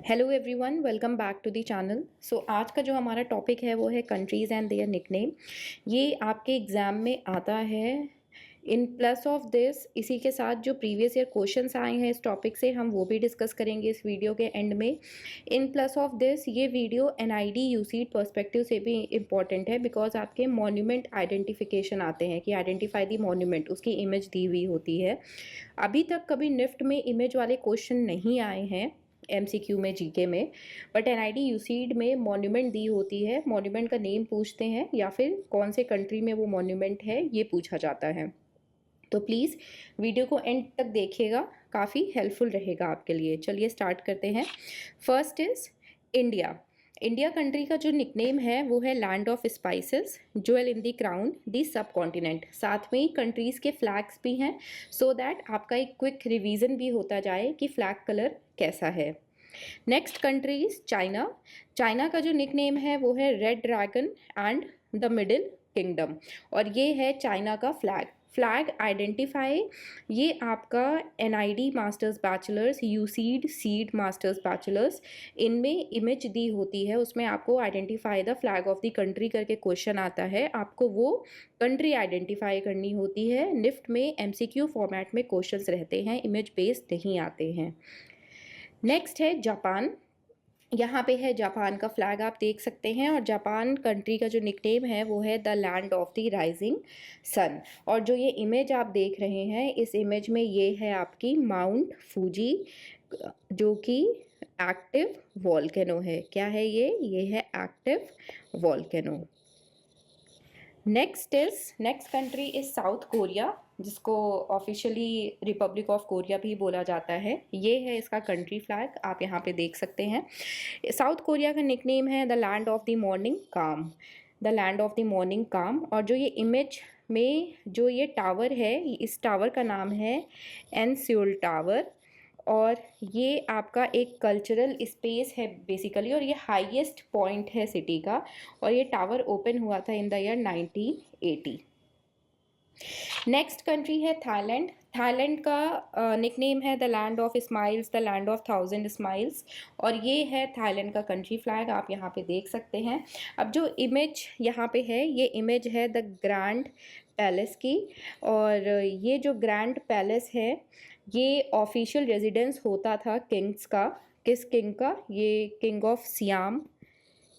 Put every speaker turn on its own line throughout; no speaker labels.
Hello everyone, welcome back to the channel. आज का जो हमारा टॉपिक है वो है कंट्रीज़ एंड देयर निकनेम। ये आपके एग्ज़ाम में आता है। इन प्लस ऑफ दिस, इसी के साथ जो प्रीवियस ईयर क्वेश्चंस आए हैं इस टॉपिक से हम वो भी डिस्कस करेंगे इस वीडियो के एंड में। इन प्लस ऑफ दिस, ये वीडियो एनआईडी यूसीड पर्सपेक्टिव से भी इम्पॉर्टेंट है बिकॉज आपके मॉन्यूमेंट आइडेंटिफिकेशन आते हैं कि आइडेंटिफाई दी मॉन्यूमेंट, उसकी इमेज दी हुई होती है। अभी तक कभी निफ्ट में इमेज वाले क्वेश्चन नहीं आए हैं एमसीक्यू में, जीके में, बट एनआईडी यूसीड में मॉन्यूमेंट दी होती है। मॉन्यूमेंट का नेम पूछते हैं या फिर कौन से कंट्री में वो मॉन्यूमेंट है ये पूछा जाता है। तो प्लीज़ वीडियो को एंड तक देखिएगा, काफ़ी हेल्पफुल रहेगा आपके लिए। चलिए स्टार्ट करते हैं। First is India. India country का जो निकनेम है वो है land of spices, jewel in the crown the subcontinent. साथ में ही कंट्रीज़ के फ्लैग्स भी हैं सो दैट आपका एक क्विक रिवीजन भी होता जाए कि फ्लैग कलर कैसा है। Next country is China. China का जो निकनेम है वो है red dragon and the middle kingdom, और ये है चाइना का फ्लैग। फ्लैग आइडेंटिफाई, ये आपका NID masters bachelors, UCEED CEED masters bachelors, इनमें इमेज दी होती है, उसमें आपको identify the flag of the country करके क्वेश्चन आता है। आपको वो कंट्री आइडेंटिफाई करनी होती है। निफ्ट में एमसीक्यू फॉर्मेट में क्वेश्चंस रहते हैं, इमेज बेस्ड नहीं आते हैं। नेक्स्ट है जापान। यहाँ पे है जापान का फ्लैग, आप देख सकते हैं। और जापान कंट्री का जो निकनेम है वो है the land of the rising sun. और जो ये इमेज आप देख रहे हैं, इस इमेज में ये है आपकी माउंट फूजी, जो कि एक्टिव वॉल्केनो है। क्या है ये है active volcano. Next country is south Korea, जिसको ऑफिशियली रिपब्लिक ऑफ कोरिया भी बोला जाता है। ये है इसका कंट्री फ्लैग, आप यहाँ पे देख सकते हैं। साउथ कोरिया का निकनेम है the land of the morning calm, the land of the morning calm. और जो ये इमेज में जो ये टावर है, इस टावर का नाम है एनस्यूल टावर। और ये आपका एक कल्चरल स्पेस है बेसिकली, और ये हाईएस्ट पॉइंट है सिटी का। और ये टावर ओपन हुआ था in the year 1980। Next country है थाईलैंड। थाईलैंड का निकनेम है the land of smiles, the land of 1000 smiles. और ये है थाईलैंड का कंट्री फ्लैग, आप यहाँ पे देख सकते हैं। अब जो इमेज यहाँ पे है, ये इमेज है द ग्रैंड पैलेस की। और ये जो ग्रैंड पैलेस है, ये ऑफिशियल रेजिडेंस होता था किंग्स का। किस किंग का? ये king of Siam,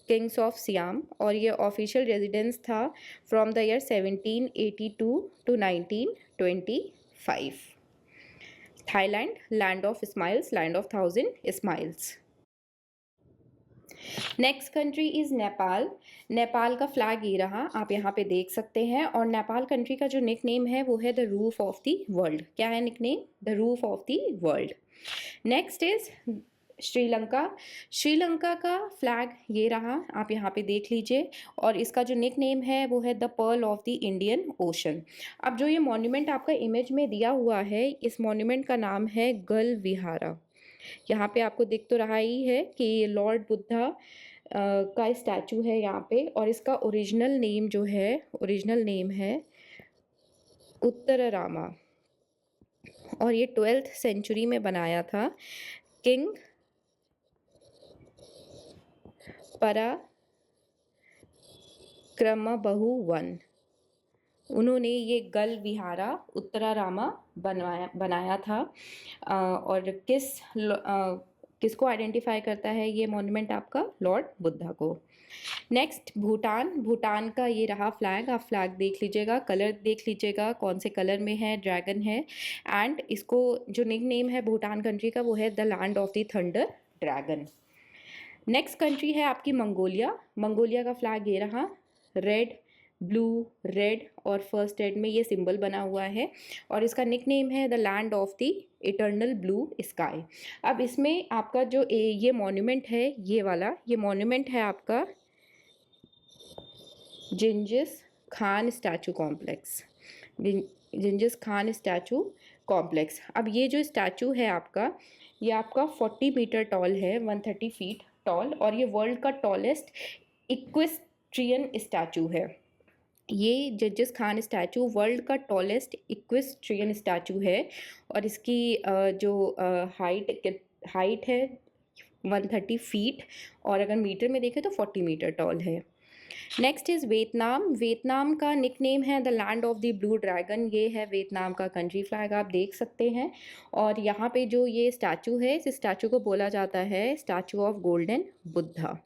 kings of Siam. और ये ऑफिशियल रेजिडेंस था from the year 1782 to 1925। Thailand, land of smiles, land of 1000 smiles. Next country is Nepal. Nepal का फ्लैग ये रहा, आप यहाँ पे देख सकते हैं। और नेपाल कंट्री का जो निक नेम है वो है the roof of the world. क्या है nick name? The roof of the world. Next is Sri Lanka. Sri Lanka का फ्लैग ये रहा, आप यहाँ पे देख लीजिए। और इसका जो निक नेम है वो है the pearl of the Indian ocean. अब जो ये मॉन्यूमेंट आपका इमेज में दिया हुआ है, इस मॉन्यूमेंट का नाम है गल विहारा। यहाँ पे आपको दिख तो रहा ही है कि लॉर्ड बुद्धा का स्टैचू है यहाँ पे। और इसका ओरिजिनल नेम जो है, ओरिजिनल नेम है उत्तररामा। और ये 12th सेंचुरी में बनाया था किंग पराक्रमबाहु वन। उन्होंने ये गल विहारा उत्तरारामा बनाया था। और किसको आइडेंटिफाई करता है ये मॉन्यूमेंट? आपका लॉर्ड बुद्धा को। नेक्स्ट भूटान। भूटान का ये रहा फ्लैग, आप फ्लैग देख लीजिएगा, कलर देख लीजिएगा कौन से कलर में है, ड्रैगन है। एंड इसको जो निक नेम है भूटान कंट्री का वो है the land of the thunder dragon. Next country है आपकी मंगोलिया। मंगोलिया का फ्लैग ये रहा, रेड ब्लू रेड, और फर्स्ट रेड में ये सिंबल बना हुआ है। और इसका निक नेम है the land of the eternal blue sky. अब इसमें आपका जो ये मॉन्यूमेंट है, ये वाला, ये मॉन्यूमेंट है आपका Genghis Khan statue complex, Genghis Khan statue complex. अब ये जो स्टैचू है आपका, ये आपका 40 मीटर टॉल है, 130 फीट टॉल। और ये वर्ल्ड का टॉलेस्ट इक्वेस्ट्रियन स्टैचू है। ये जजिस खान स्टैचू वर्ल्ड का टॉलेस्ट इक्वेस्ट्रियन स्टैचू है। और इसकी जो हाइट है 130 फीट, और अगर मीटर में देखें तो 40 मीटर टॉल है। Next is Vietnam. वियतनाम का निकनेम है the land of the blue dragon. ये है वियतनाम का कंट्री फ्लैग, आप देख सकते हैं। और यहाँ पे जो ये स्टैचू है, इस स्टैचू को बोला जाता है स्टैचू ऑफ गोल्डन बुद्धा।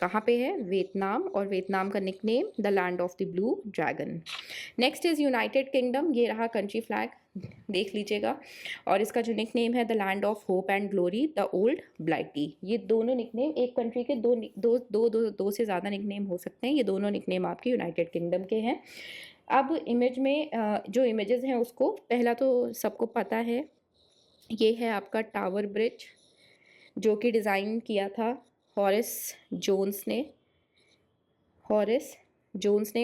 कहाँ पे है? वियतनाम, और वियतनाम का nickname the land of the blue dragon. Next is United kingdom. ये रहा कंट्री फ्लैग, देख लीजिएगा। और इसका जो निकनेम है the land of hope and glory, the old Blighty. ये दोनों निकनेम, एक कंट्री के दो से ज़्यादा निकनेम हो सकते हैं। ये दोनों निकनेम आपके यूनाइटेड किंगडम के हैं। अब इमेज में जो इमेजेस हैं उसको, पहला तो सबको पता है, ये है आपका टावर ब्रिज, जो कि डिज़ाइन किया था हॉरिस जोन्स ने।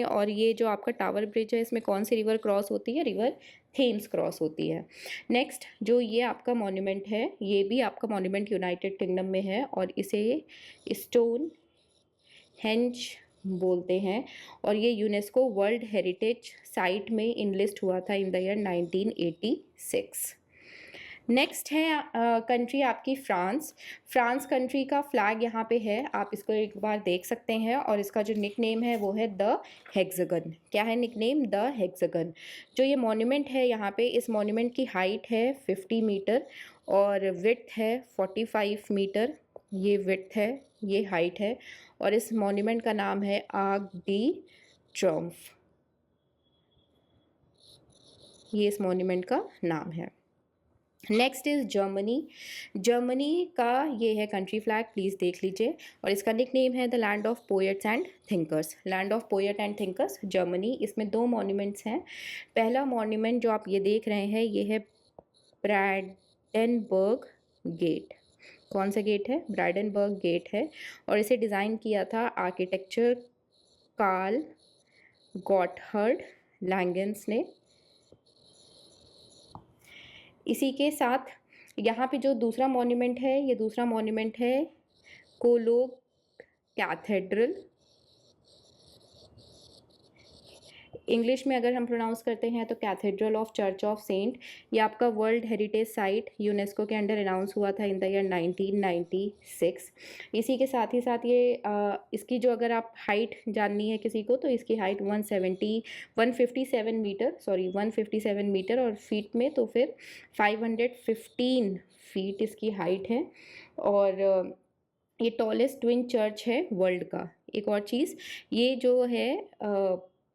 और ये जो आपका टावर ब्रिज है, इसमें कौन सी रिवर क्रॉस होती है? रिवर थेम्स क्रॉस होती है। नेक्स्ट जो ये आपका मॉन्यूमेंट है, ये भी आपका मॉन्यूमेंट यूनाइटेड किंगडम में है, और इसे स्टोन हेंज बोलते हैं। और ये यूनेस्को वर्ल्ड हेरिटेज साइट में इनलिस्ट हुआ था इन द ईयर 1986। नेक्स्ट है कंट्री आपकी फ्रांस। फ्रांस कंट्री का फ्लैग यहाँ पे है, आप इसको एक बार देख सकते हैं। और इसका जो निकनेम है वो है द हेक्सागन। क्या है निकनेम? The hexagon. जो ये मॉन्यूमेंट है यहाँ पे, इस मॉन्यूमेंट की हाइट है 50 मीटर और विड्थ है 45 मीटर। ये विड्थ है, ये हाइट है। और इस मॉन्यूमेंट का नाम है आर्क डी ट्रम्फ। ये इस मॉन्यूमेंट का नाम है। Next is Germany. जर्मनी का ये है कंट्री फ्लैग, प्लीज़ देख लीजिए। और इसका निकनेम है the land of poets and thinkers. Land of poet and thinkers Germany. इसमें दो मॉन्यूमेंट्स हैं। पहला मॉन्यूमेंट जो आप ये देख रहे हैं, ये है ब्रैंडेनबर्ग गेट। कौन सा गेट है? ब्रैंडेनबर्ग गेट है। और इसे डिज़ाइन किया था आर्किटेक्चर कार्ल गॉटहार्ड लैंगेंस ने। इसी के साथ यहाँ पे जो दूसरा मॉन्यूमेंट है, ये दूसरा मॉन्यूमेंट है कोलोग कैथेड्रल। इंग्लिश में अगर हम प्रोनाउंस करते हैं तो cathedral of church of saint. ये आपका वर्ल्ड हेरिटेज साइट यूनेस्को के अंडर अनाउंस हुआ था इन द ईयर 1996। इसी के साथ ही साथ ये इसकी जो अगर आप हाइट जाननी है किसी को, तो इसकी हाइट 157 मीटर, और फीट में तो फिर 515 फीट इसकी हाइट है। और ये टॉलेस्ट ट्विन चर्च है वर्ल्ड का। एक और चीज़, ये जो है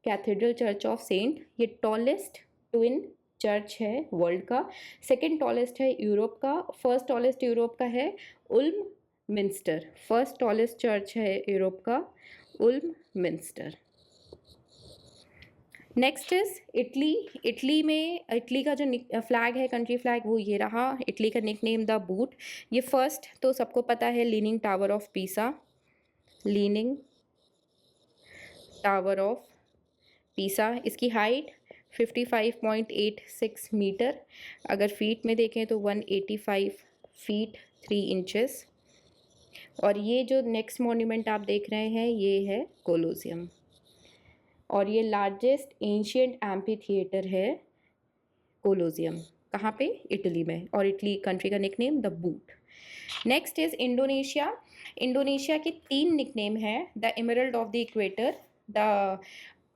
कैथेड्रल चर्च ऑफ सेंट, ये टॉलेस्ट ट्विन चर्च है वर्ल्ड का। सेकंड टॉलेस्ट है यूरोप का। फर्स्ट टॉलेस्ट यूरोप का है Ulm Minster. First tallest church है यूरोप का Ulm Minster. Next is Italy. Italy का जो फ्लैग है, कंट्री फ्लैग, वो ये रहा। इटली का निकनेम द बूट। ये फर्स्ट तो सबको पता है, leaning tower of Pisa. Leaning tower of Pisa. इसकी हाइट 55.86 मीटर, अगर फीट में देखें तो 185 फीट 3 इंचेस। और ये जो नेक्स्ट मॉन्यूमेंट आप देख रहे हैं, ये है कोलोसियम। और ये लार्जेस्ट एंशियंट एम्पी थिएटर है कोलोसियम। कहाँ पे? इटली में। और इटली कंट्री का nickname the boot. Next is Indonesia. Indonesia की 3 निकनेम है। The emerald of the equator, the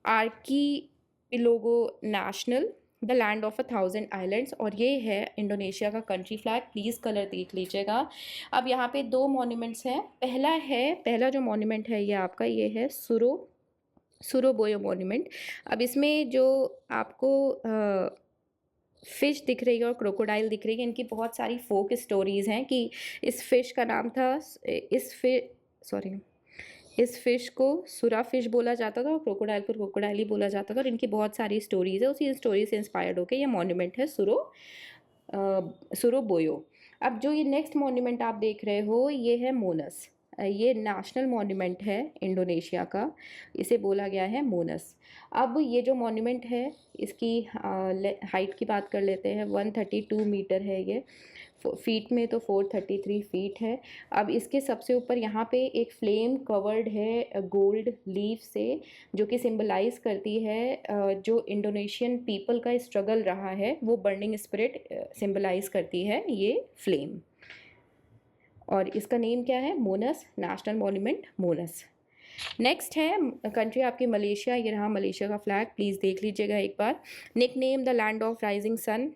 archipelago national, the land of 1000 islands. और ये है इंडोनेशिया का कंट्री फ्लैग, प्लीज़ कलर देख लीजिएगा। अब यहाँ पे 2 मॉन्यूमेंट्स हैं। पहला जो मॉन्यूमेंट है ये आपका, ये है सुरोबोयो मॉन्यूमेंट। अब इसमें जो आपको फ़िश दिख रही है और क्रोकोडाइल दिख रही है, इनकी बहुत सारी फोक स्टोरीज़ हैं कि इस फ़िश का नाम था, इस फ़िश को सुरा फ़िश बोला जाता था और क्रोकोडाइल को क्रोकोडाइल ही बोला जाता था। और इनकी बहुत सारी स्टोरीज़ है, उसी स्टोरी से इंस्पायर्ड होकर ये मॉन्यूमेंट है सुरोबोयो। अब जो ये नेक्स्ट मॉन्यूमेंट आप देख रहे हो, ये है मोनस। ये नेशनल मॉन्यूमेंट है इंडोनेशिया का, इसे बोला गया है मोनस। अब ये जो मॉन्यूमेंट है, इसकी हाइट की बात कर लेते हैं। 132 मीटर है ये। फीट में तो 433 फीट है। अब इसके सबसे ऊपर यहाँ पे एक फ्लेम कवर्ड है गोल्ड लीफ से, जो कि सिंबलाइज करती है जो इंडोनेशियन पीपल का स्ट्रगल रहा है, वो बर्निंग स्पिरिट सिंबलाइज करती है ये फ्लेम। और इसका नेम क्या है? Monas, national monument Monas. Next है कंट्री आपकी मलेशिया। ये रहा मलेशिया का फ्लैग, प्लीज़ देख लीजिएगा एक बार। Nick name the land of rising sun,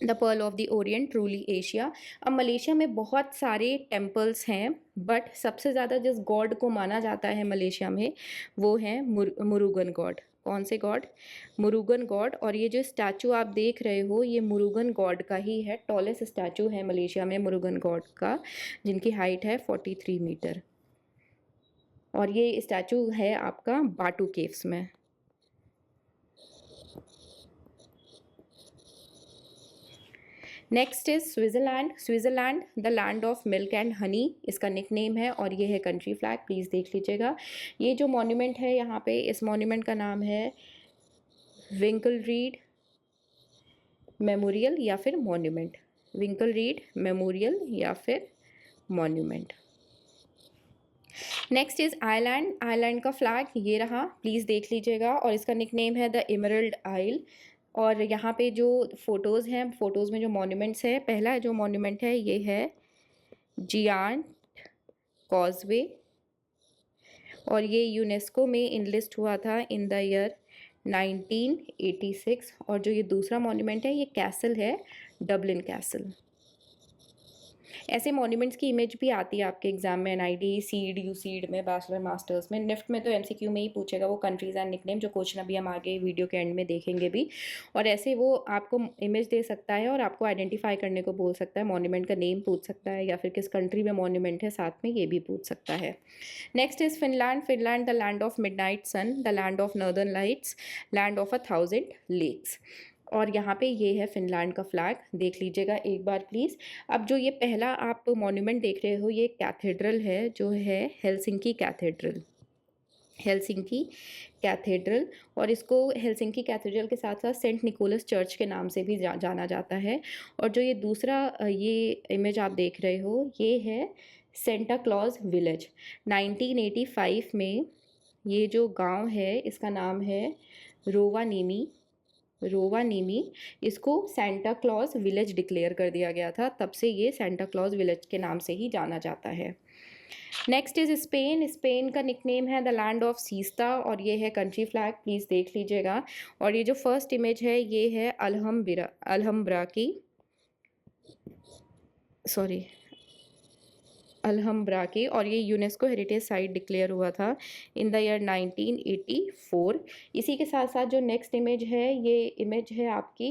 the pearl of the orient, truly Asia. अब मलेशिया में बहुत सारे टेम्पल्स हैं, बट सबसे ज़्यादा जिस गॉड को माना जाता है मलेशिया में वो है मुरुगन गॉड। कौन से गॉड? मुरुगन गॉड। और ये जो स्टैचू आप देख रहे हो ये मुरुगन गॉड का ही है, टॉलेस्ट स्टैचू है मलेशिया में मुरुगन गॉड का, जिनकी हाइट है 43 मीटर। और ये स्टैचू है आपका बाटू केव्स में। Next is Switzerland. Switzerland the land of milk and honey, इसका निक नेम है और ये है कंट्री फ्लैग, प्लीज़ देख लीजिएगा। ये जो मॉन्यूमेंट है यहाँ पे, इस मॉन्यूमेंट का नाम है विंकल रीड मेमोरियल या फिर मॉन्यूमेंट। विंकल रीड मेमोरियल या फिर monument. Next is Ireland. Ireland का फ्लैग ये रहा, प्लीज़ देख लीजिएगा। और इसका निक नेम है द इमरल्ड आइल। और यहाँ पे जो फ़ोटोज़ हैं, फ़ोटोज़ में जो मॉन्यूमेंट्स है, पहला जो मॉन्यूमेंट है ये है जियांट कॉजवे, और ये यूनेस्को में इनलिस्ट हुआ था इन द ईयर 1986। और जो ये दूसरा मॉन्यूमेंट है ये कैसल है, डबलिन कैसल। ऐसे मॉन्यूमेंट्स की इमेज भी आती है आपके एग्जाम में, एनआईडी, सीड, यूसीड में, बैचलर मास्टर्स में। निफ्ट में तो एमसीक्यू में ही पूछेगा वो कंट्रीज़ एंड निकनेम, जो क्वेश्चन अभी हम आगे वीडियो के एंड में देखेंगे भी। और ऐसे वो आपको इमेज दे सकता है और आपको आइडेंटिफाई करने को बोल सकता है, मॉन्यूमेंट का नेम पूछ सकता है या फिर किस कंट्री में मॉन्यूमेंट है साथ में ये भी पूछ सकता है। Next is Finland. Finland the land of midnight sun, the land of northern lights, land of 1000 lakes. और यहाँ पे ये है फिनलैंड का फ्लैग, देख लीजिएगा एक बार प्लीज़। अब जो ये पहला आप मॉन्यूमेंट देख रहे हो ये कैथेड्रल है, जो है हेलसिंकी कैथेड्रल, हेलसिंकी कैथेड्रल। और इसको हेलसिंकी कैथेड्रल के साथ साथ सेंट निकोलस चर्च के नाम से भी जाना जाता है। और जो ये दूसरा ये इमेज आप देख रहे हो ये है सेंटा क्लॉज विलेज। 1985 में ये जो गांव है इसका नाम है रोवानीमी। रोवानीमी, इसको सेंटा क्लॉज विलेज डिक्लेयर कर दिया गया था, तब से ये सेंटा क्लॉज विलेज के नाम से ही जाना जाता है। Next is Spain. स्पेन का निकनेम है द लैंड ऑफ सीस्ता और ये है कंट्री फ्लैग, प्लीज़ देख लीजिएगा। और ये जो फर्स्ट इमेज है ये है अल्हम्ब्रा की, सॉरी अल्हम्ब्रा की, और ये यूनेस्को हेरिटेज साइट डिक्लेयर हुआ था इन द ईयर 1984। इसी के साथ साथ जो नेक्स्ट इमेज है ये इमेज है आपकी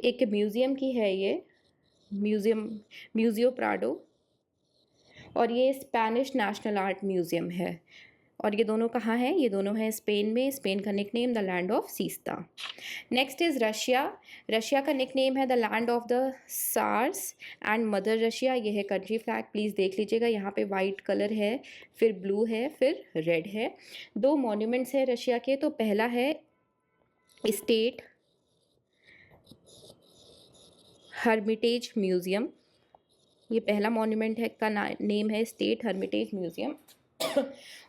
एक म्यूज़ियम की है, ये म्यूजियो प्राडो, और ये स्पेनिश नेशनल आर्ट म्यूज़ियम है। और ये दोनों कहाँ हैं? ये दोनों हैं स्पेन में। स्पेन का nickname the land of siesta. Next is Russia. Russia का निकनेम है the land of the tsars and mother Russia. ये है कंट्री फ्लैग, प्लीज़ देख लीजिएगा। यहाँ पे वाइट कलर है, फिर ब्लू है, फिर रेड है। दो मॉन्यूमेंट्स हैं रशिया के, तो पहला है स्टेट हर्मिटेज म्यूज़ियम, ये पहला मॉन्यूमेंट है का नेम है स्टेट हर्मिटेज म्यूज़ियम।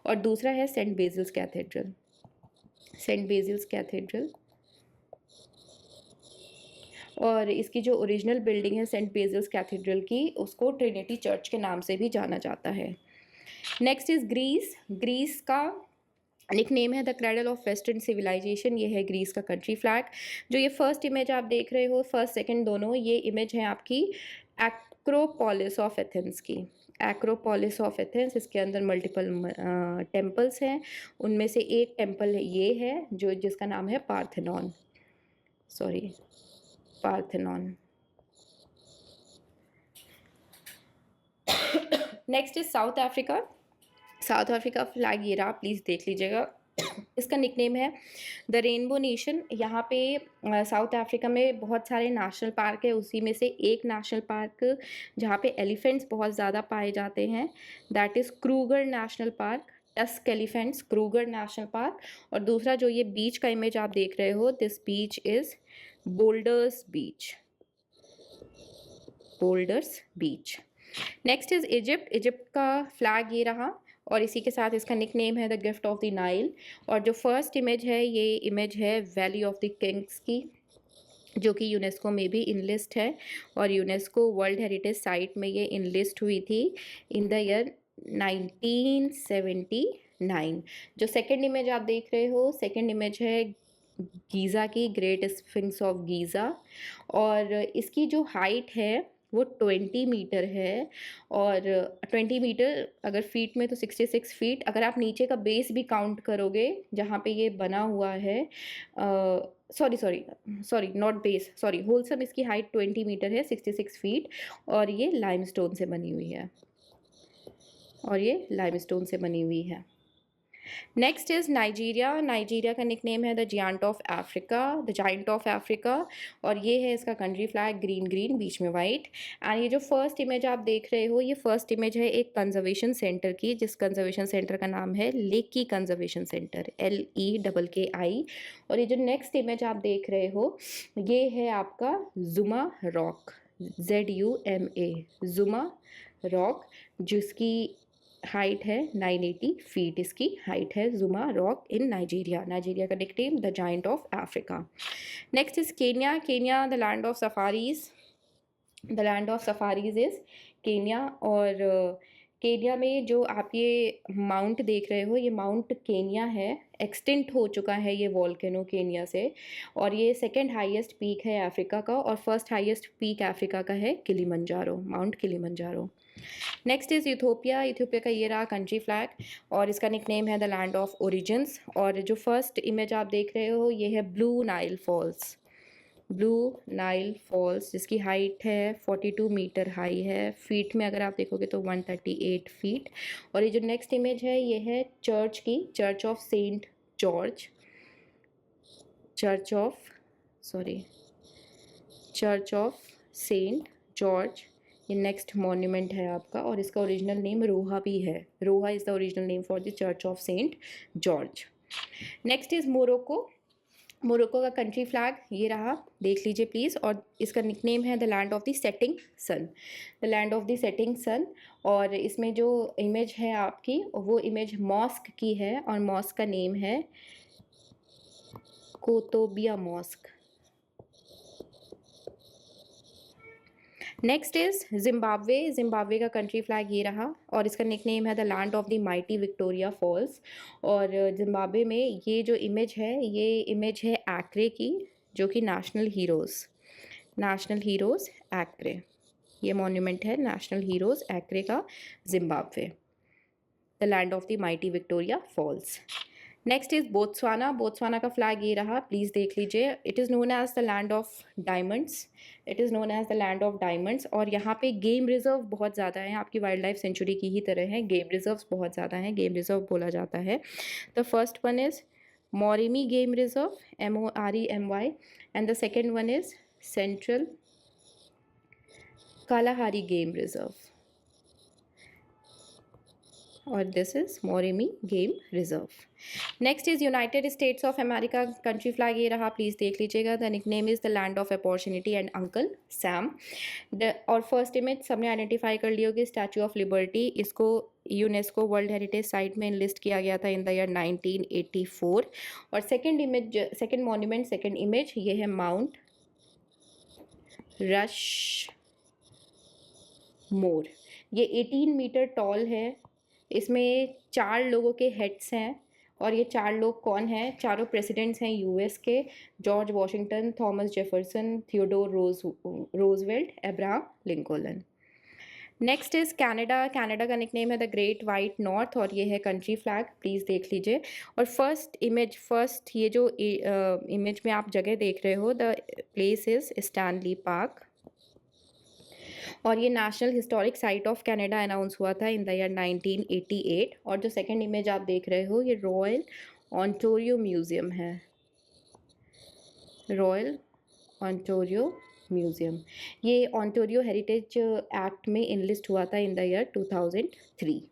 और दूसरा है सेंट बेसिल्स कैथेड्रल, सेंट बेसिल्स कैथेड्रल। और इसकी जो ओरिजिनल बिल्डिंग है सेंट बेसिल्स कैथेड्रल की, उसको ट्रिनिटी चर्च के नाम से भी जाना जाता है। Next is Greece. ग्रीस का निकनेम है the cradle of western civilization, ये है ग्रीस का कंट्री फ्लैग। जो ये फर्स्ट इमेज आप देख रहे हो, फर्स्ट सेकंड दोनों, ये इमेज है आपकी एक्रोपोलिस ऑफ एथेंस की। एक्रोपोलिस ऑफ एथेंस, इसके अंदर मल्टीपल टेम्पल्स हैं, उनमें से एक टेम्पल ये है जो जिसका नाम है Parthenon, sorry Parthenon. Next is south Africa. South Africa flag ये रहा, प्लीज़ देख लीजिएगा। इसका निकनेम है द रेनबो नेशन। यहाँ पे साउथ अफ्रीका में बहुत सारे नेशनल पार्क है, उसी में से एक नेशनल पार्क जहाँ पे एलिफेंट्स बहुत ज़्यादा पाए जाते हैं, that is Kruger national park, tusk elephants, Kruger national park. और दूसरा जो ये बीच का इमेज आप देख रहे हो, this beach is boulders beach, boulders beach. Next is Egypt. Egypt का फ्लैग ये रहा और इसी के साथ इसका निकनेम है the gift of the Nile. और जो फर्स्ट इमेज है ये इमेज है वैली ऑफ द किंग्स की, जो कि यूनेस्को में भी इनलिस्ट है और यूनेस्को वर्ल्ड हेरिटेज साइट में ये इनलिस्ट हुई थी इन द ईयर 1979। जो सेकंड इमेज आप देख रहे हो, सेकंड इमेज है गीज़ा की, ग्रेट स्फिंक्स ऑफ गीज़ा, और इसकी जो हाइट है वो 20 मीटर है। और 20 मीटर अगर फीट में तो 66 फीट, अगर आप नीचे का बेस भी काउंट करोगे जहाँ पे ये बना हुआ है, sorry sorry sorry not base, sorry wholesome, इसकी हाइट 20 मीटर है, 66 फीट, और ये लाइमस्टोन से बनी हुई है, और ये लाइमस्टोन से बनी हुई है। Next is Nigeria. नाइजीरिया का निकनेम है the giant of Africa, the giant of Africa, और ये है इसका कंट्री फ्लैग, ग्रीन ग्रीन बीच में वाइट। एंड ये जो फर्स्ट इमेज आप देख रहे हो, ये फर्स्ट इमेज है एक कंजर्वेशन सेंटर की, जिस कंजर्वेशन सेंटर का नाम है लेकी कंजर्वेशन सेंटर, LEKKI। और ये जो नेक्स्ट इमेज आप देख रहे हो, ये है आपका जुमा रॉक, ZUMA, जुमा रॉक, जिसकी हाइट है 980 फीट, इसकी हाइट है जुमा रॉक इन नाइजीरिया। नाइजीरिया का nickname the giant of Africa. Next is Kenya. Kenya the land of safaris, the land of safaris is Kenya. और केन्या में जो आप ये माउंट देख रहे हो, ये माउंट केन्या है, एक्सटिंक्ट हो चुका है ये वॉल्केनो केन्या से, और ये सेकंड हाईएस्ट पीक है अफ्रीका का, और फर्स्ट हाईएस्ट पीक अफ्रीका का है Kilimanjaro, mount Kilimanjaro. Next is Ethiopia. Ethiopia का ये रहा कंट्री फ्लैग, और इसका निकनेम है द लैंड ऑफ ओरिजिन्स। और जो फर्स्ट इमेज आप देख रहे हो, ये है blue Nile falls, blue Nile falls, जिसकी हाइट है 42 मीटर हाई है, फीट में अगर आप देखोगे तो 138 फीट। और ये जो नेक्स्ट इमेज है, ये है चर्च की, church of saint George, church of saint George, ये नेक्स्ट मॉन्यूमेंट है आपका, और इसका ओरिजिनल नेम रोहा भी है, Roha is the original name for the church of saint George. Next is Morocco. Morocco का कंट्री फ्लैग ये रहा, देख लीजिए प्लीज़, और इसका निकनेम है the land of the setting sun, the land of the setting sun. और इसमें जो इमेज है आपकी, वो इमेज मॉस्क की है, और मॉस्क का नेम है Koutoubia mosque. Next is Zimbabwe. Zimbabwe का कंट्री फ्लैग ये रहा, और इसका निकनेम है the land of the mighty Victoria Falls. और जिम्बाब्वे में ये जो इमेज है, ये इमेज है एक्रे की, जो कि नेशनल हीरोज़ एक्रे, ये मॉन्यूमेंट है नेशनल हीरोज़ एक्रे का, Zimbabwe, the land of the mighty Victoria falls. Next is Botswana. Botswana का फ्लैग ये रहा, प्लीज़ देख लीजिए। It is known as the land of diamonds, it is known as the land of diamonds. और यहाँ पे game reserve बहुत ज़्यादा है, आपकी वाइल्ड लाइफ सेंचुरी की ही तरह है, गेम रिजर्व्स बहुत ज़्यादा हैं, गेम रिजर्व बोला जाता है। The first one is Moremi game reserve, MOREMY, and the second one is central Kalahari game reserve, और this is Moremi game reserve. Next is United States of America, country flag ये रहा, please देख लीजिएगा। The nickname is the land of opportunity and Uncle Sam. और first image सबने identify कर ली होगी, स्टैचू ऑफ लिबर्टी, इसको यूनेस्को वर्ल्ड हेरिटेज साइट में लिस्ट किया गया था इन द ईयर 1984। और second image, second monument, second image, ये है माउंट रश मोर, ये 18 मीटर टॉल है, इसमें 4 लोगों के हेड्स हैं, और ये 4 लोग कौन हैं? चारों प्रेसिडेंट्स हैं US के, George Washington, Thomas Jefferson, Theodore Roosevelt, Abraham Lincoln. Next is Canada. Canada का निकनेम है द ग्रेट वाइट नॉर्थ, और ये है कंट्री फ्लैग, प्लीज़ देख लीजिए। और फर्स्ट ये जो इमेज में आप जगह देख रहे हो, the place is Stanley park, और ये national historic site of Canada announce हुआ था इन द ईयर 1988। और जो सेकंड इमेज आप देख रहे हो, ये रॉयल ऑन्टोरियो म्यूज़ियम है, रॉयल ऑन्टोरियो म्यूज़ियम, ये ऑन्टोरियो हेरिटेज एक्ट में इनलिस्ट हुआ था in the year 2003।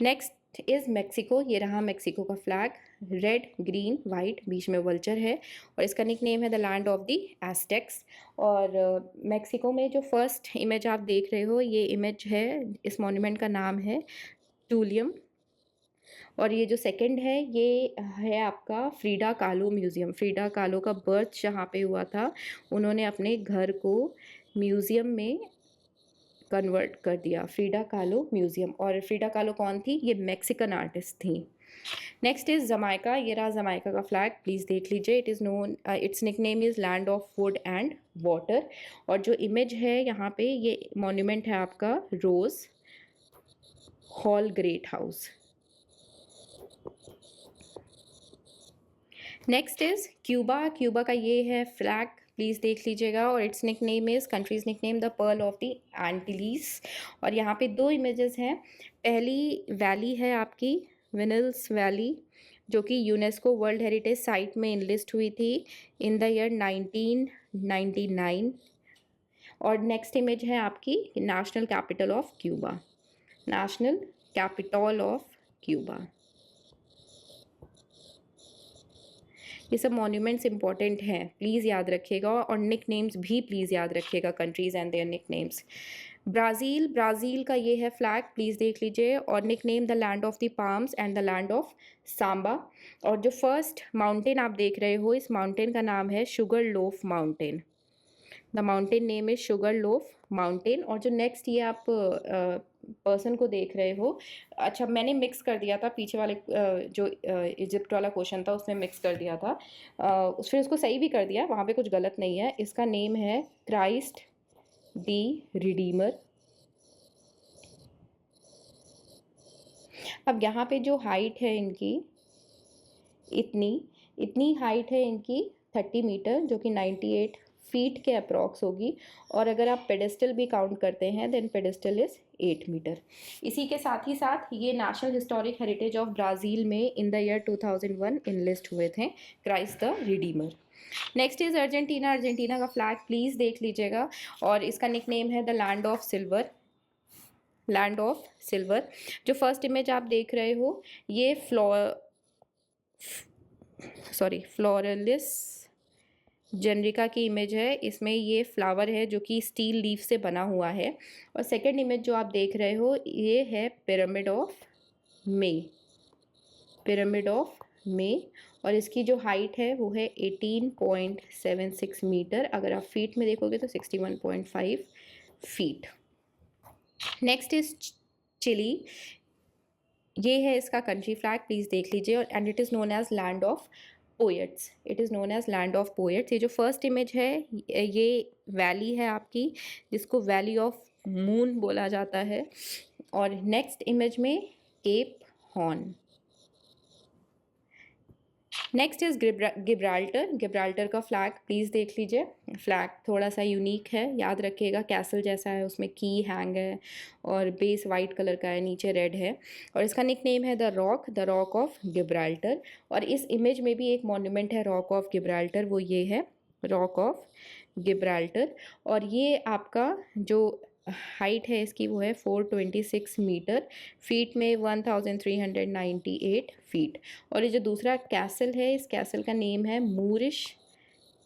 Next is Mexico. ये रहा मेक्सिको का फ्लैग, रेड ग्रीन वाइट, बीच में वल्चर है, और इसका निकनेम है the land of the Aztecs. और मेक्सिको में जो फर्स्ट इमेज आप देख रहे हो, ये इमेज है, इस मॉन्यूमेंट का नाम है टूलियम और ये जो सेकंड है ये है आपका फ्रीडा कालो म्यूज़ियम। फ्रीडा कालो का बर्थ जहाँ पे हुआ था, उन्होंने अपने घर को म्यूज़ियम में कन्वर्ट कर दिया, फ्रीडा कालो म्यूज़ियम। और फ्रीडा कालो कौन थी? ये मैक्सिकन आर्टिस्ट थी। Next is Jamaica. ये रहा जमाइका का फ्लैग, प्लीज़ देख लीजिए। It is known, it's nickname is land of would and water. और जो इमेज है यहाँ पे, ये मॉन्यूमेंट है आपका Rose Hall Great House. Next is Cuba. Cuba का ये है फ्लैग, प्लीज़ देख लीजिएगा। और its nickname is, countries nickname the pearl of the Antilles. और यहाँ पे दो इमेजेस हैं। पहली वैली है आपकी विनल्स वैली, जो कि यूनेस्को वर्ल्ड हेरिटेज साइट में इनलिस्ट हुई थी इन द ईयर 1999। और नेक्स्ट इमेज है आपकी national capital of Cuba, national capital of Cuba. ये सब मॉन्यूमेंट्स इंपॉर्टेंट हैं, प्लीज़ याद रखिएगा। और निक नेम्स भी प्लीज़ याद रखिएगा, countries and their nicknames. Brazil. Brazil का ये है फ्लैग, प्लीज़ देख लीजिए। और nick name the land of the palms and the land of samba. और जो फर्स्ट माउंटेन आप देख रहे हो, इस माउंटेन का नाम है sugar loaf mountain. The mountain name is sugar loaf mountain. और जो नेक्स्ट ये आप पर्सन को देख रहे हो, अच्छा मैंने मिक्स कर दिया था पीछे वाले जो इजिप्ट वाला क्वेश्चन था उसमें मिक्स कर दिया था, फिर उसको सही भी कर दिया, वहाँ पे कुछ गलत नहीं है। इसका नेम है क्राइस्ट दी रिडीमर। अब यहाँ पे जो हाइट है इनकी, इतनी इतनी हाइट है इनकी 30 मीटर, जो कि 98 फीट के अप्रॉक्स होगी। और अगर आप पेडेस्टल भी काउंट करते हैं, देन पेडेस्टल इज़ 8 मीटर। इसी के साथ ही साथ ये national historic heritage of Brazil में इन द ईयर 2001 इनलिस्ट हुए थे, Christ the Redeemer. Next is Argentina. Argentina का फ्लैग प्लीज़ देख लीजिएगा। और इसका निकनेम है the land of silver, land of silver. जो फर्स्ट इमेज आप देख रहे हो, ये फ्लोरलिस जेनरिका की इमेज है। इसमें ये फ्लावर है जो कि स्टील लीफ से बना हुआ है। और सेकंड इमेज जो आप देख रहे हो, ये है pyramid of May, pyramid of May. और इसकी जो हाइट है वो है 18.76 मीटर। अगर आप फीट में देखोगे तो 61.5 फीट। Next is chilli. ये है इसका कंट्री फ्लैग, प्लीज़ देख लीजिए। और and it is known as land of poets, it is known as land of poets. ये जो फर्स्ट इमेज है, ये वैली है आपकी, जिसको वैली ऑफ मून बोला जाता है। और नेक्स्ट इमेज में Cape Horn. Next is Gibraltar. Gibraltar का फ्लैग प्लीज़ देख लीजिए। फ्लैग थोड़ा सा यूनिक है, याद रखिएगा, कैसल जैसा है, उसमें की हैंग है और बेस वाइट कलर का है, नीचे रेड है। और इसका निक नेम है द रॉक ऑफ गिब्राल्टर। और इस इमेज में भी एक मॉन्यूमेंट है रॉक ऑफ गिब्राल्टर, वो ये है रॉक ऑफ गिब्राल्टर। और ये आपका जो हाइट है इसकी वो है 426 मीटर, फीट में 1398 फीट। और ये जो दूसरा कैसल है, इस कैसल का नेम है मूरिश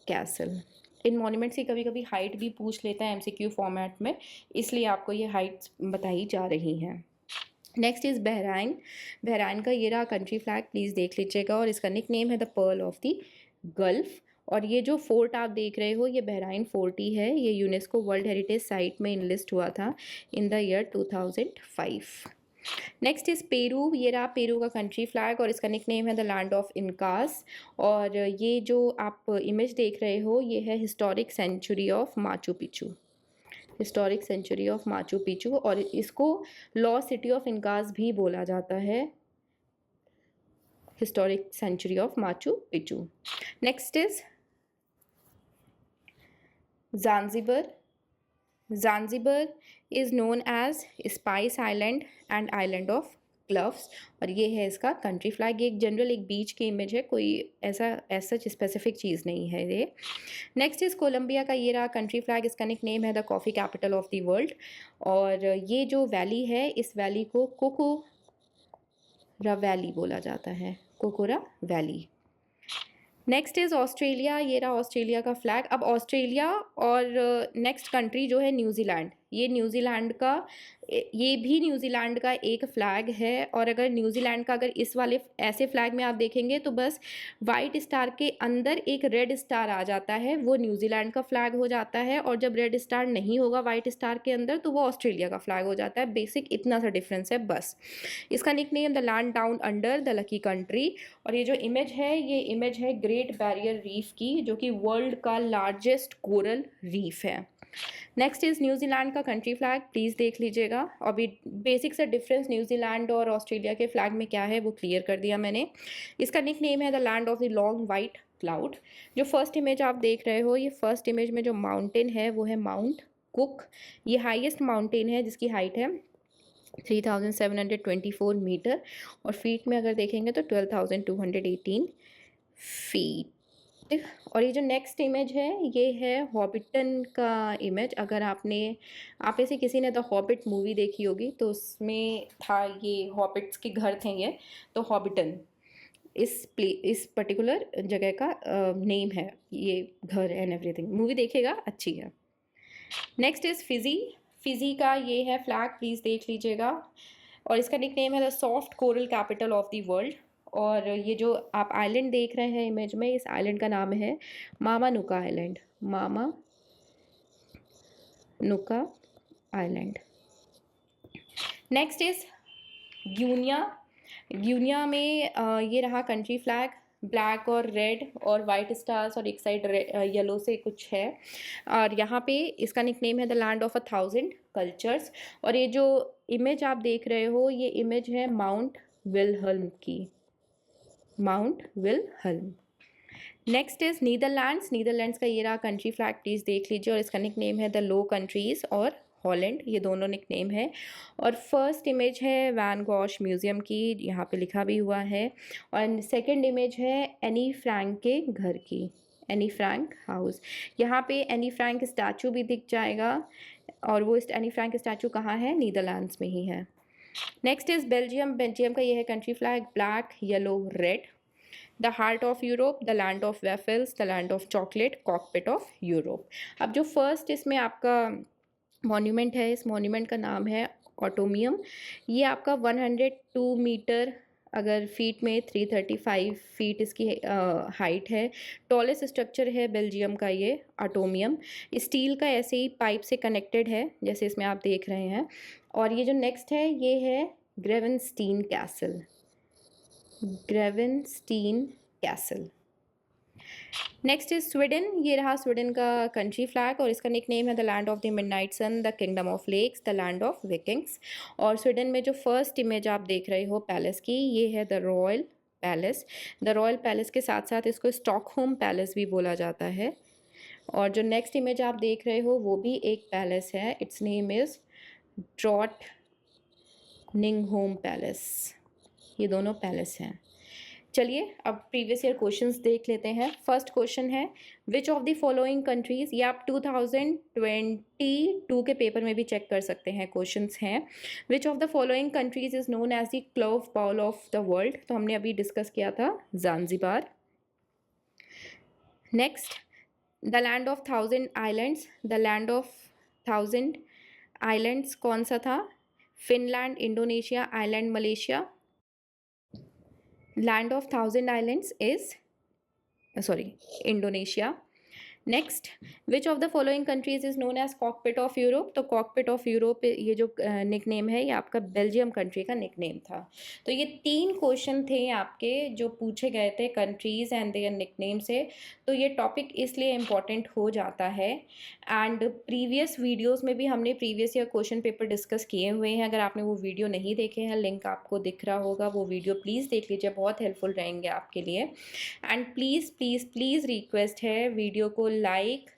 कैसल। इन मॉन्यूमेंट्स की कभी कभी हाइट भी पूछ लेता है एमसीक्यू फॉर्मेट में, इसलिए आपको ये हाइट्स बताई जा रही हैं। Next is Bahrain. बहराइन का ये रहा कंट्री फ्लैग, प्लीज़ देख लीजिएगा। और इसका निक नेम है the pearl of the gulf. और ये जो फोर्ट आप देख रहे हो, ये बहराइन फोर्ट ही है। ये यूनेस्को वर्ल्ड हेरिटेज साइट में इनलिस्ट हुआ था in the year 2005। Next is Peru. ये रहा पेरू का कंट्री फ्लैग और इसका निक नेम है द लैंड ऑफ इनकास। और ये जो आप इमेज देख रहे हो, ये है historic century of Machu Picchu, historic century of Machu Picchu. और इसको लॉस्ट सिटी ऑफ इनकास भी बोला जाता है, historic century of Machu Picchu. Next is Zanzibar. Zanzibar is known as Spice Island and Island of Cloves। और ये है इसका कंट्री फ्लैग। ये एक जनरल एक बीच की इमेज है, कोई ऐसा सच स्पेसिफिक चीज़ नहीं है ये। नेक्स्ट इज़ कोलंबिया का ये रहा कंट्री फ्लैग। इसका निक नेम है the coffee capital of the world. और ये जो वैली है, इस वैली को कोकोरा वैली बोला जाता है, Kokura valley. Next is Australia. ये रहा ऑस्ट्रेलिया का फ्लैग। अब ऑस्ट्रेलिया और नेक्स्ट कंट्री जो है न्यूजीलैंड, ये न्यूजीलैंड का ये भी न्यूजीलैंड का एक फ़्लैग है। और अगर न्यूजीलैंड का अगर इस वाले ऐसे फ़्लैग में आप देखेंगे तो बस वाइट स्टार के अंदर एक रेड स्टार आ जाता है, वो न्यूजीलैंड का फ़्लैग हो जाता है। और जब रेड स्टार नहीं होगा वाइट स्टार के अंदर तो वो ऑस्ट्रेलिया का फ़्लैग हो जाता है। बेसिक इतना सा डिफरेंस है बस। इसका nickname the land down under the lucky country. और ये जो इमेज है ये इमेज है ग्रेट बैरियर रीफ की, जो कि वर्ल्ड का लार्जेस्ट कोरल रीफ है। नेक्स्ट इज़ न्यूजीलैंड का कंट्री फ्लैग, प्लीज़ देख लीजिएगा। अभी बेसिक सा डिफरेंस न्यूजीलैंड और ऑस्ट्रेलिया के फ्लैग में क्या है वो क्लियर कर दिया मैंने। इसका निकनेम है the land of the long white cloud. जो फर्स्ट इमेज आप देख रहे हो, ये फर्स्ट इमेज में जो माउंटेन है वो है माउंट कुक। ये हाईएस्ट माउंटेन है जिसकी हाइट है 3724 मीटर, और फीट में अगर देखेंगे तो 12,218 फीट। और ये जो नेक्स्ट इमेज है ये है हॉबिटन का इमेज। अगर आप में से किसी ने द हॉबिट मूवी देखी होगी तो उसमें था, ये हॉबिट्स के घर थे ये, तो हॉबिटन इस पर्टिकुलर जगह का नेम है, ये घर एंड एवरीथिंग। मूवी देखिएगा, अच्छी है। Next is Fiji. फिजी का ये है फ्लैग, प्लीज़ देख लीजिएगा। और इसका निकनेम है the soft coral capital of the world. और ये जो आप आइलैंड देख रहे हैं इमेज में, इस आइलैंड का नाम है मामा नुका आइलैंड। मामा नुका island. Next is Guinea. Guinea में ये रहा कंट्री फ्लैग, ब्लैक और रेड और वाइट स्टार्स और एक साइड येलो से कुछ है। और यहाँ पे इसका निकनेम है द लैंड ऑफ 1000 कल्चर्स। और ये जो इमेज आप देख रहे हो ये इमेज है माउंट विलहल्म की, Mount Wilhelm. Next is Netherlands. Netherlands का ये रहा कंट्री फ्लैग, प्लीज़ देख लीजिए। और इसका निकनेम है द लो कंट्रीज़ और हॉलैंड, ये दोनों निकनेम है। और फर्स्ट इमेज है वैन गॉश म्यूज़ियम की, यहाँ पे लिखा भी हुआ है। और सेकंड इमेज है एनी फ्रैंक के घर की, एनी फ्रैंक हाउस। यहाँ पे एनी फ्रैंक स्टैचू भी दिख जाएगा, और वो एनी फ्रैंक स्टैचू कहाँ है, नीदरलैंड्स में ही है। Next is Belgium. बेल्जियम का ये है country flag, black yellow red. The heart of Europe, the land of waffles, the land of chocolate, cockpit of Europe. अब जो फर्स्ट इसमें आपका मॉन्यूमेंट है, इस मॉन्यूमेंट का नाम है ऑटोमियम। ये आपका 102 मीटर, अगर फीट में 335 फीट इसकी हाइट है। टॉलेस्ट स्ट्रक्चर है बेल्जियम का ये ऑटोमियम। स्टील का ऐसे ही पाइप से कनेक्टेड है जैसे इसमें आप देख रहे हैं। और ये जो नेक्स्ट है ये है Gravensteen castle, Gravensteen castle. Next is Sweden. ये रहा स्वीडन का कंट्री फ्लैग, और इसका निकनेम है the land of the midnight sun, the kingdom of lakes, the land of Vikings. और स्वीडन में जो फर्स्ट इमेज आप देख रहे हो पैलेस की, ये है the royal palace. The royal palace के साथ साथ इसको स्टॉकहोम पैलेस भी बोला जाता है। और जो नेक्स्ट इमेज आप देख रहे हो वो भी एक पैलेस है, इट्स नेम इज़ ड्रॉटनिंगहोम पैलेस। ये दोनों पैलेस हैं। चलिए अब प्रीवियस ईयर क्वेश्चंस देख लेते हैं। फर्स्ट क्वेश्चन है विच ऑफ द फॉलोइंग कंट्रीज, ये आप 2022 के पेपर में भी चेक कर सकते हैं, क्वेश्चंस हैं। Which of the following countries is known as the clove bowl of the world, तो हमने अभी डिस्कस किया था Zanzibar. Next the land of 1000 islands, the land of 1000 islands कौन सा था, Finland, Indonesia, island, Malaysia. Land of 1000 islands is Indonesia. Next which of the following countries is known as cockpit of Europe, तो cockpit of Europe ये जो nickname है ये आपका Belgium country का निकनेम था। तो ये 3 क्वेश्चन थे आपके जो पूछे गए थे कंट्रीज़ एंड देयर निकनेम से। तो ये टॉपिक इसलिए इम्पॉर्टेंट हो जाता है। एंड प्रीवियस वीडियोज़ में भी हमने previous year question paper discuss किए हुए हैं, अगर आपने वो वीडियो नहीं देखे हैं लिंक आपको दिख रहा होगा, वो वीडियो प्लीज़ देख लीजिए, बहुत हेल्पफुल रहेंगे आपके लिए। And please please please request है वीडियो को लाइक,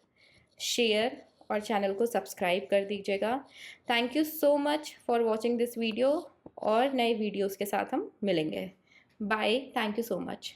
शेयर और चैनल को सब्सक्राइब कर दीजिएगा। Thank you so much for watching this video, और नए वीडियोस के साथ हम मिलेंगे। Bye, thank you so much.